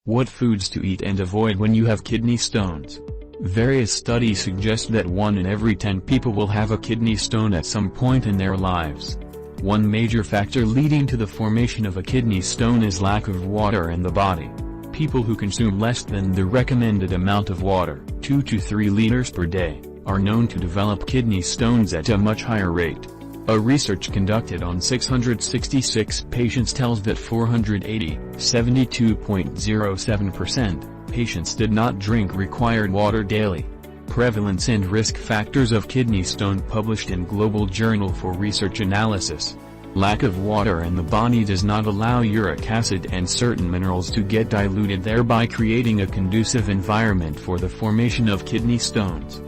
What foods to eat and avoid when you have kidney stones? Various studies suggest that 1 in every 10 people will have a kidney stone at some point in their lives. One major factor leading to the formation of a kidney stone is lack of water in the body. People who consume less than the recommended amount of water, 2 to 3 liters per day, are known to develop kidney stones at a much higher rate. A research conducted on 666 patients tells that 480, 72.07%, patients did not drink required water daily. Prevalence and risk factors of kidney stone published in Global Journal for Research Analysis. Lack of water in the body does not allow uric acid and certain minerals to get diluted, thereby creating a conducive environment for the formation of kidney stones.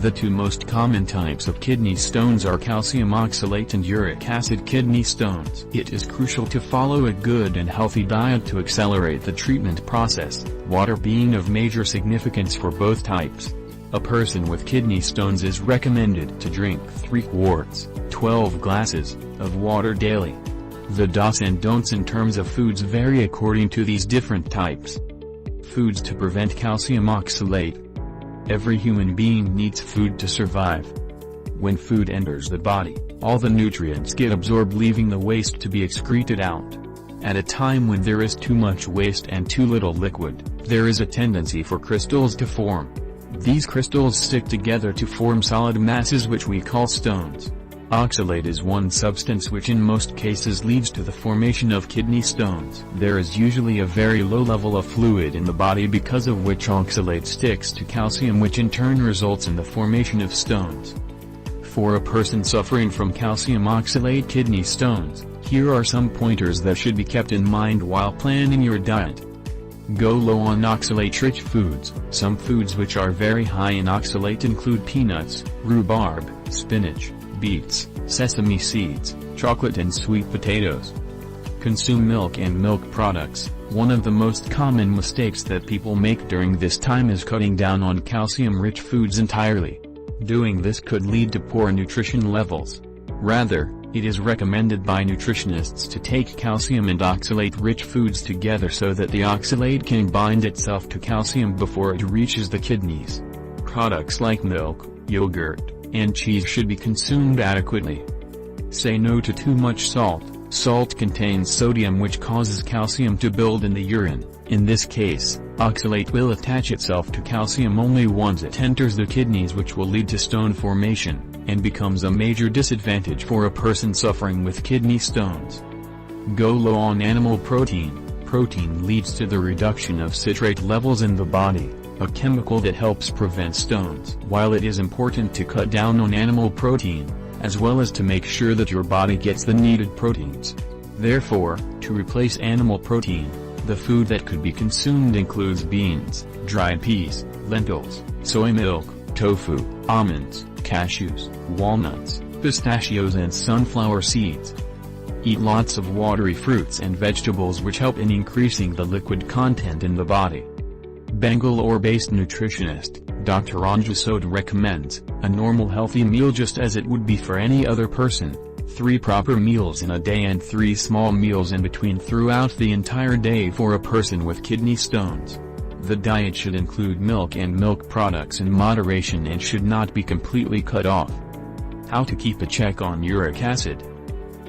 The two most common types of kidney stones are calcium oxalate and uric acid kidney stones. It is crucial to follow a good and healthy diet to accelerate the treatment process, water being of major significance for both types. A person with kidney stones is recommended to drink 3 quarts, 12 glasses, of water daily. The do's and don'ts in terms of foods vary according to these different types. Foods to prevent calcium oxalate. Every human being needs food to survive. When food enters the body, all the nutrients get absorbed, leaving the waste to be excreted out. At a time when there is too much waste and too little liquid, there is a tendency for crystals to form. These crystals stick together to form solid masses which we call stones. Oxalate is one substance which in most cases leads to the formation of kidney stones. There is usually a very low level of fluid in the body because of which oxalate sticks to calcium, which in turn results in the formation of stones. For a person suffering from calcium oxalate kidney stones, here are some pointers that should be kept in mind while planning your diet. Go low on oxalate-rich foods. Some foods which are very high in oxalate include peanuts, rhubarb, spinach, beets, sesame seeds, chocolate and sweet potatoes. Consume milk and milk products. One of the most common mistakes that people make during this time is cutting down on calcium-rich foods entirely. Doing this could lead to poor nutrition levels. Rather, it is recommended by nutritionists to take calcium and oxalate-rich foods together so that the oxalate can bind itself to calcium before it reaches the kidneys. Products like milk, yogurt, and cheese should be consumed adequately. Say no to too much salt. Salt contains sodium, which causes calcium to build in the urine. In this case, oxalate will attach itself to calcium only once it enters the kidneys, which will lead to stone formation, and becomes a major disadvantage for a person suffering with kidney stones. Go low on animal protein. Protein leads to the reduction of citrate levels in the body, a chemical that helps prevent stones. While it is important to cut down on animal protein, as well as to make sure that your body gets the needed proteins. Therefore, to replace animal protein, the food that could be consumed includes beans, dried peas, lentils, soy milk, tofu, almonds, cashews, walnuts, pistachios and sunflower seeds. Eat lots of watery fruits and vegetables which help in increasing the liquid content in the body. Bangalore-based nutritionist, Dr. Anju Sod recommends a normal healthy meal just as it would be for any other person, 3 proper meals in a day and 3 small meals in between throughout the entire day for a person with kidney stones. The diet should include milk and milk products in moderation and should not be completely cut off. How to keep a check on uric acid.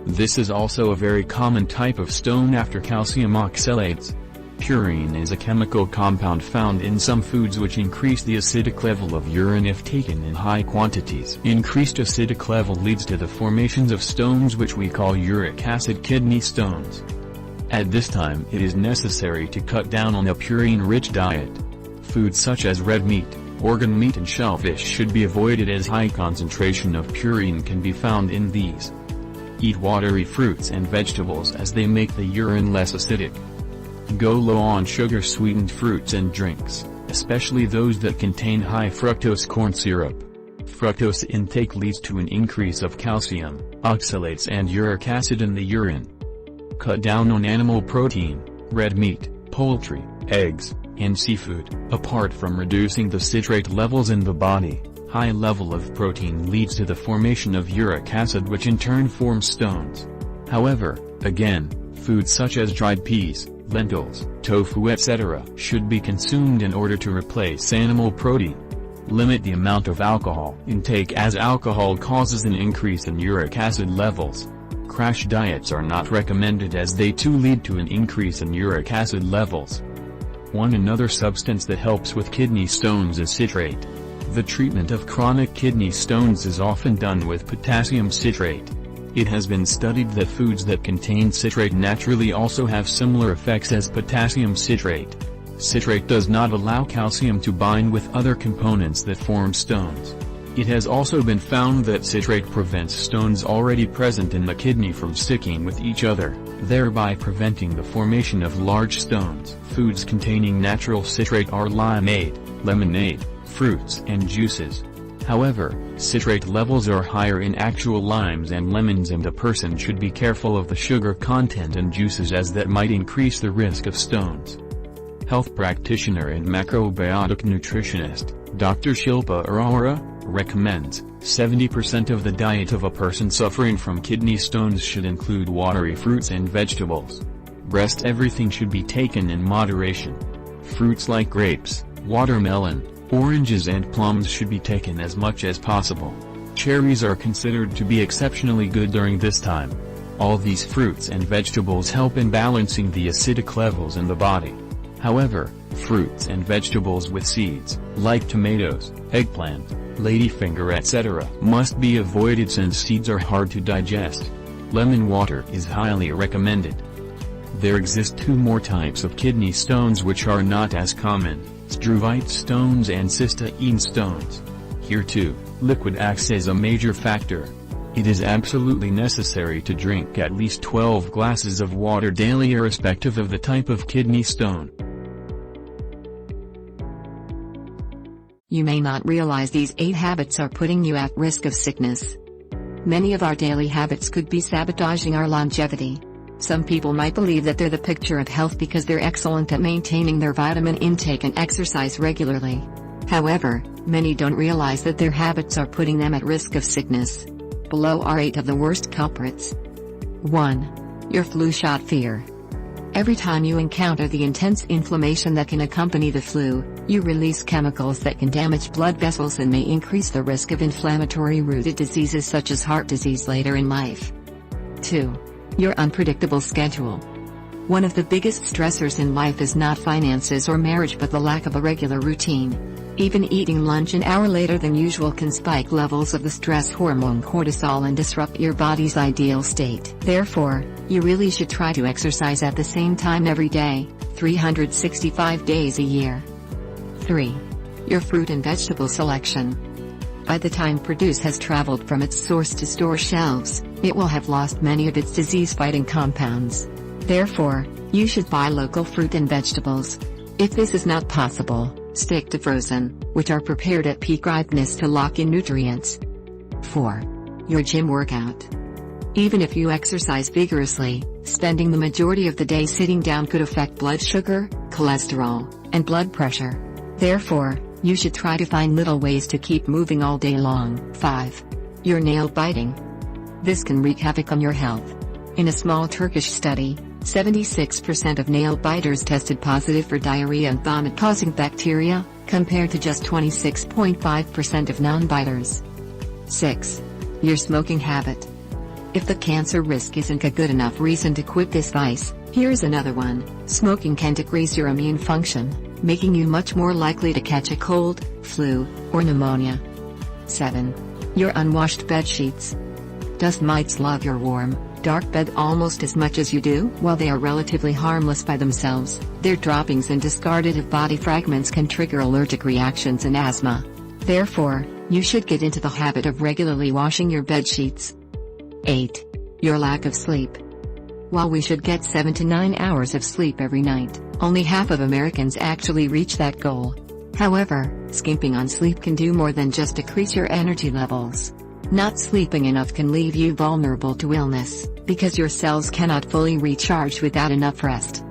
This is also a very common type of stone after calcium oxalates. Purine is a chemical compound found in some foods which increase the acidic level of urine if taken in high quantities. Increased acidic level leads to the formations of stones which we call uric acid kidney stones. At this time it is necessary to cut down on a purine-rich diet. Foods such as red meat, organ meat and shellfish should be avoided as high concentration of purine can be found in these. Eat watery fruits and vegetables as they make the urine less acidic. Go low on sugar-sweetened fruits and drinks, especially those that contain high fructose corn syrup. Fructose intake leads to an increase of calcium, oxalates and uric acid in the urine. Cut down on animal protein, red meat, poultry, eggs, and seafood. Apart from reducing the citrate levels in the body, high level of protein leads to the formation of uric acid, which in turn forms stones. However, again, foods such as dried peas, lentils, tofu etc. should be consumed in order to replace animal protein. Limit the amount of alcohol intake as alcohol causes an increase in uric acid levels. Crash diets are not recommended as they too lead to an increase in uric acid levels. Another substance that helps with kidney stones is citrate. The treatment of chronic kidney stones is often done with potassium citrate. It has been studied that foods that contain citrate naturally also have similar effects as potassium citrate. Citrate does not allow calcium to bind with other components that form stones. It has also been found that citrate prevents stones already present in the kidney from sticking with each other, thereby preventing the formation of large stones. Foods containing natural citrate are lemonade, fruits and juices. However, citrate levels are higher in actual limes and lemons, and a person should be careful of the sugar content in juices as that might increase the risk of stones. Health practitioner and macrobiotic nutritionist, Dr. Shilpa Arora, recommends 70% of the diet of a person suffering from kidney stones should include watery fruits and vegetables. Rest everything should be taken in moderation. Fruits like grapes, watermelon, oranges and plums should be taken as much as possible. Cherries are considered to be exceptionally good during this time. All these fruits and vegetables help in balancing the acidic levels in the body. However, fruits and vegetables with seeds, like tomatoes, eggplant, ladyfinger etc. must be avoided since seeds are hard to digest. Lemon water is highly recommended. There exist two more types of kidney stones which are not as common: struvite stones and cystaene stones. Here too, liquid acts as a major factor. It is absolutely necessary to drink at least 12 glasses of water daily irrespective of the type of kidney stone. You may not realize these 8 habits are putting you at risk of sickness. Many of our daily habits could be sabotaging our longevity. Some people might believe that they're the picture of health because they're excellent at maintaining their vitamin intake and exercise regularly. However, many don't realize that their habits are putting them at risk of sickness. Below are 8 of the worst culprits. 1. Your flu shot fear. Every time you encounter the intense inflammation that can accompany the flu, you release chemicals that can damage blood vessels and may increase the risk of inflammatory-rooted diseases such as heart disease later in life. 2. Your unpredictable schedule. One of the biggest stressors in life is not finances or marriage but the lack of a regular routine. Even eating lunch an hour later than usual can spike levels of the stress hormone cortisol and disrupt your body's ideal state. Therefore, you really should try to exercise at the same time every day, 365 days a year. 3. Your fruit and vegetable selection. By the time produce has traveled from its source to store shelves, it will have lost many of its disease-fighting compounds. Therefore, you should buy local fruit and vegetables. If this is not possible, stick to frozen, which are prepared at peak ripeness to lock in nutrients. 4. Your gym workout. Even if you exercise vigorously, spending the majority of the day sitting down could affect blood sugar, cholesterol, and blood pressure. Therefore, you should try to find little ways to keep moving all day long. 5. Your nail biting. This can wreak havoc on your health. In a small Turkish study, 76% of nail biters tested positive for diarrhea and vomit-causing bacteria, compared to just 26.5% of non-biters. 6. Your smoking habit. If the cancer risk isn't a good enough reason to quit this vice, here's another one. Smoking can decrease your immune function, making you much more likely to catch a cold, flu, or pneumonia. 7. Your unwashed bed sheets. Dust mites love your warm, dark bed almost as much as you do. While they are relatively harmless by themselves, their droppings and discarded body fragments can trigger allergic reactions and asthma. Therefore, you should get into the habit of regularly washing your bed sheets. 8. Your lack of sleep. While we should get 7 to 9 hours of sleep every night, only half of Americans actually reach that goal. However, skimping on sleep can do more than just decrease your energy levels. Not sleeping enough can leave you vulnerable to illness, because your cells cannot fully recharge without enough rest.